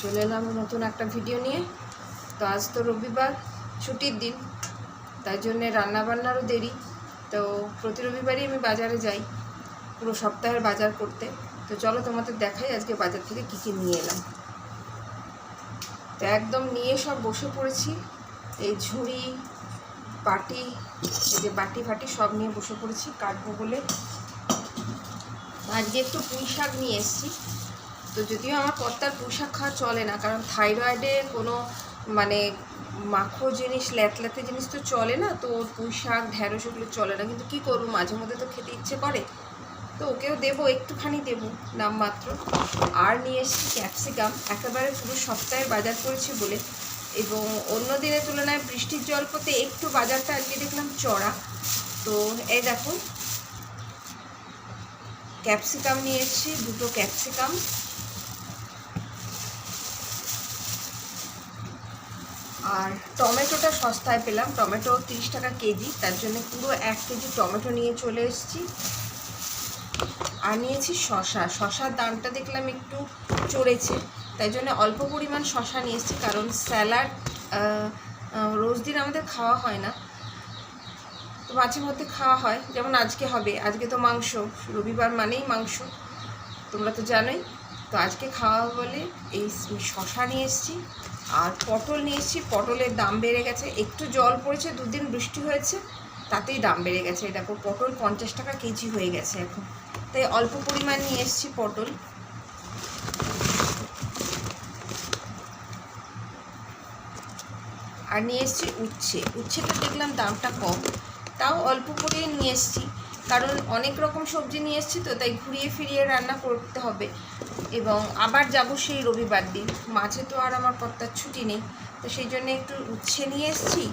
চলে এলাম নতুন একটা ভিডিও নিয়ে। তো আজ তো রবিবার, ছুটির দিন, তাই জন্যে রান্নাবান্নারও দেরি। তো প্রতি রবিবারই আমি বাজারে যাই পুরো সপ্তাহের বাজার করতে। তো চলো তোমাদের দেখাই আজকে বাজার থেকে কী কী নিয়ে এলাম। তো একদম নিয়ে সব বসে পড়েছি, এই ঝুড়ি বাটি, এই যে বাটি ফাটি সব নিয়ে বসে পড়েছি কাটবো বলে। আজকে একটু পুঁই শাক নিয়ে এসেছি। তো যদিও আমার কর্তার পুঁই শাক খাওয়া চলে না, কারণ থাইরয়েডের কোনো মানে মাখো জিনিস, ল্যাতলাতে জিনিস তো চলে না, তো ওর পুঁই শাক ঢ্যাঁড়স ওগুলো চলে না। কিন্তু কী করবো, মাঝে মধ্যে তো খেতে ইচ্ছে করে, তো ওকেও দেবো, একটুখানি দেবো নামমাত্র। আর নিয়ে এসেছি ক্যাপসিকাম, একেবারে পুরো সপ্তাহের বাজার করেছি বলে, এবং অন্য দিনের তুলনায় বৃষ্টির জলপথে একটু বাজারটা আজকে দেখলাম চড়া। তো এই দেখো ক্যাপসিকাম নিয়ে এসেছি, 2টো ক্যাপসিকাম। আর টমেটোটা সস্তায় পেলাম, টমেটো 30 টাকা কেজি, তার জন্য পুরো 1 কেজি টমেটো নিয়ে চলে এসেছি। আর নিয়েছি শশা, শশার দামটা দেখলাম একটু চড়েছে, তাই জন্য অল্প পরিমাণ শশা নিয়ে এসেছি, কারণ স্যালাড রোজ দিন আমাদের খাওয়া হয় না, তো মাঝে মধ্যে খাওয়া হয়, যেমন আজকে হবে। আজকে তো মাংস, রবিবার মানেই মাংস, তোমরা তো জানোই। তো আজকে খাওয়া বলে এই শশা নিয়ে এসেছি। আর পটল নিয়ে এসেছি, পটলের দাম বেড়ে গেছে, একটু জল পড়েছে, 2 দিন বৃষ্টি হয়েছে, তাতেই দাম বেড়ে গেছে। এই দেখো পটল 50 টাকা কেজি হয়ে গেছে এখন, তাই অল্প পরিমাণ নিয়ে এসেছি পটল। আর নিয়ে এসেছি উচ্ছে, উচ্ছেটা দেখলাম দামটা কম, তাও অল্প করে নিয়ে এসেছি, কারণ অনেক রকম সবজি নিয়ে এসেছি, তো তাই ঘুরিয়ে ফিরিয়ে রান্না করতে হবে। এবং আবার যাব সেই রবিবার দিন, মাঝে তো আর আমার কর্তার ছুটি নেই, তো সেই জন্য একটু উচ্ছে নিয়ে এসেছি।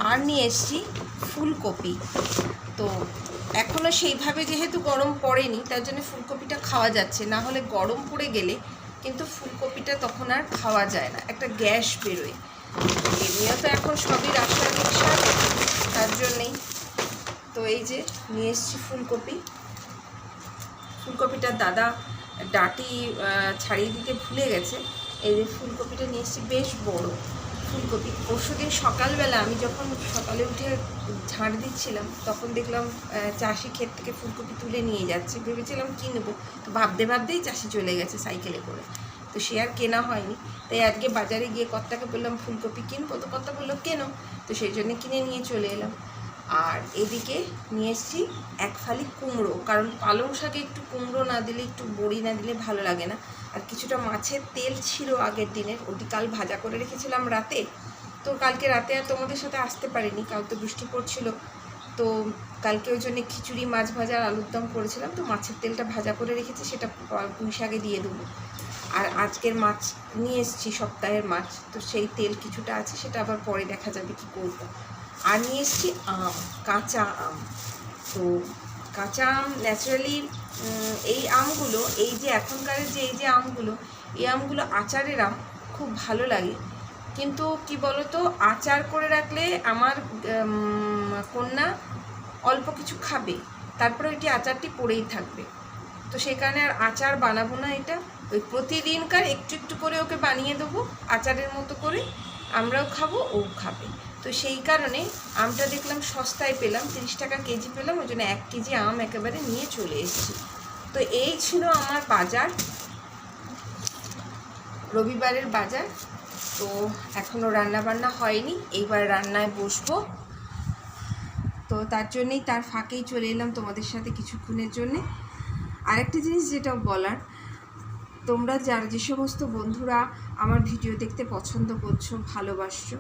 আর নিয়ে এসেছি ফুলকপি। তো এখনও সেইভাবে যেহেতু গরম পড়েনি, তার জন্য ফুলকপিটা খাওয়া যাচ্ছে, না হলে গরম পড়ে গেলে কিন্তু ফুলকপিটা তখন আর খাওয়া যায় না, একটা গ্যাস বেরোয়। এমনিও তো এখন সবই রাসায়নিক সার, তার জন্যেই। তো এই যে নিয়ে এসেছি ফুলকপি। ফুলকপিটার দাদা ডাঁটি ছাড়িয়ে দিতে ভুলে গেছে। এই যে ফুলকপিটা নিয়ে এসেছি, বেশ বড় ফুলকপি। পরশুদিন সকালবেলা আমি যখন সকালে উঠে ঝাড় দিচ্ছিলাম, তখন দেখলাম চাষি ক্ষেত থেকে ফুলকপি তুলে নিয়ে যাচ্ছে, ভেবেছিলাম কী নেবো, তো ভাবতেই চাষি চলে গেছে সাইকেলে করে, তো সে আর কেনা হয়নি। তাই আজকে বাজারে গিয়ে কর্তাকে বললাম ফুলকপি কিনবো, তো কর্তা বললো কেনো, তো সেই জন্য কিনে নিয়ে চলে এলাম। আর এদিকে নিয়ে এসেছি 1 ফালি কুমড়ো, কারণ পালং শাকে একটু কুমড়ো না দিলে, একটু বড়ি না দিলে ভালো লাগে না। আর কিছুটা মাছের তেল ছিল আগের দিনের, ওটি কাল ভাজা করে রেখেছিলাম রাতে, তো কালকে রাতে আর তোমাদের সাথে আসতে পারিনি, কাল তো বৃষ্টি পড়ছিল, তো কালকে ওই জন্য খিচুড়ি, মাছ ভাজা আর আলুর দম করেছিলাম, তো মাছের তেলটা ভাজা করে রেখেছি, সেটা পুঁই শাকে দিয়ে দেবো। আর আজকের মাছ নিয়ে এসেছি, সপ্তাহের মাছ, তো সেই তেল কিছুটা আছে, সেটা আবার পরে দেখা যাবে কি করবো। আর নিয়ে এসেছি আম, কাঁচা আম। তো কাঁচা আম ন্যাচারালি এই আমগুলো, এই যে এখনকার যে এই যে আমগুলো, এই আমগুলো আচারের আম, খুব ভালো লাগে। কিন্তু কি বলো তো, আচার করে রাখলে আমার কন্যা অল্প কিছু খাবে, তারপরে ওইটি আচারটি পড়েই থাকবে, তো সেই কারণে আর আচার বানাবো না। এটা ওই প্রতিদিনকার একটু একটু করে ওকে বানিয়ে দেবো আচারের মতো করে, আমরাও খাবো, ও খাবে। তো সেই কারণে আমটা দেখলাম সস্তায় পেলাম, 30 টাকা কেজি পেলাম, ওই জন্য 1 কেজি আম একেবারে নিয়ে চলে এসেছি। তো এই ছিল আমার বাজার, রবিবারের বাজার। তো এখনও রান্নাবান্না হয়নি, এইবার রান্নায় বসবো, তো তার জন্যেই, তার ফাঁকেই চলে এলাম তোমাদের সাথে কিছুক্ষণের জন্যে। আরেকটা জিনিস যেটা বলার, তোমরা যে সমস্ত বন্ধুরা আমার ভিডিও দেখতে পছন্দ করছো, ভালোবাসছো,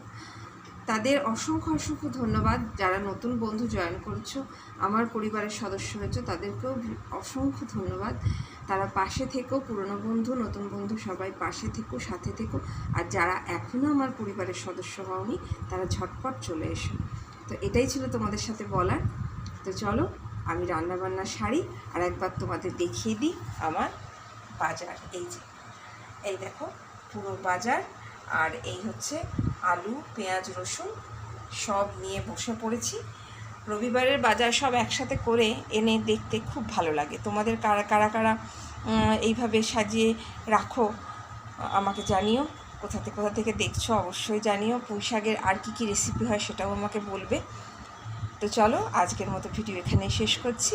তাদের অসংখ্য অসংখ্য ধন্যবাদ। যারা নতুন বন্ধু জয়েন করছো, আমার পরিবারের সদস্য হয়েছো, তাদেরকেও অসংখ্য ধন্যবাদ। তারা পাশে থেকো, পুরনো বন্ধু নতুন বন্ধু সবাই পাশে থেকো, সাথে থেকো। আর যারা এখনও আমার পরিবারের সদস্য হওনি, তারা ঝটপট চলে এসো। তো এটাই ছিল তোমাদের সাথে বলার। তো চলো আমি রান্নাবান্না সারি, আর একবার তোমাদের দেখিয়ে দিই আমার বাজার। এই যে এই দেখো পুরো বাজার, আর এই হচ্ছে আলু, পেঁয়াজ, রসুন সব নিয়ে বসে পড়েছি। রবিবারের বাজার সব একসাথে করে এনে দেখতে খুব ভালো লাগে। তোমাদের কারা কারা এইভাবে সাজিয়ে রাখো আমাকে জানিও কোথা থেকে দেখছো, অবশ্যই জানিও। পুঁই শাকের আর কী রেসিপি হয় সেটাও আমাকে বলবে। তো চলো আজকের মতো ভিডিও এখানেই শেষ করছি,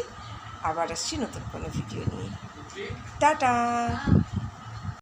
আবার আসছি নতুন কোনো ভিডিও নিয়ে। টাটা।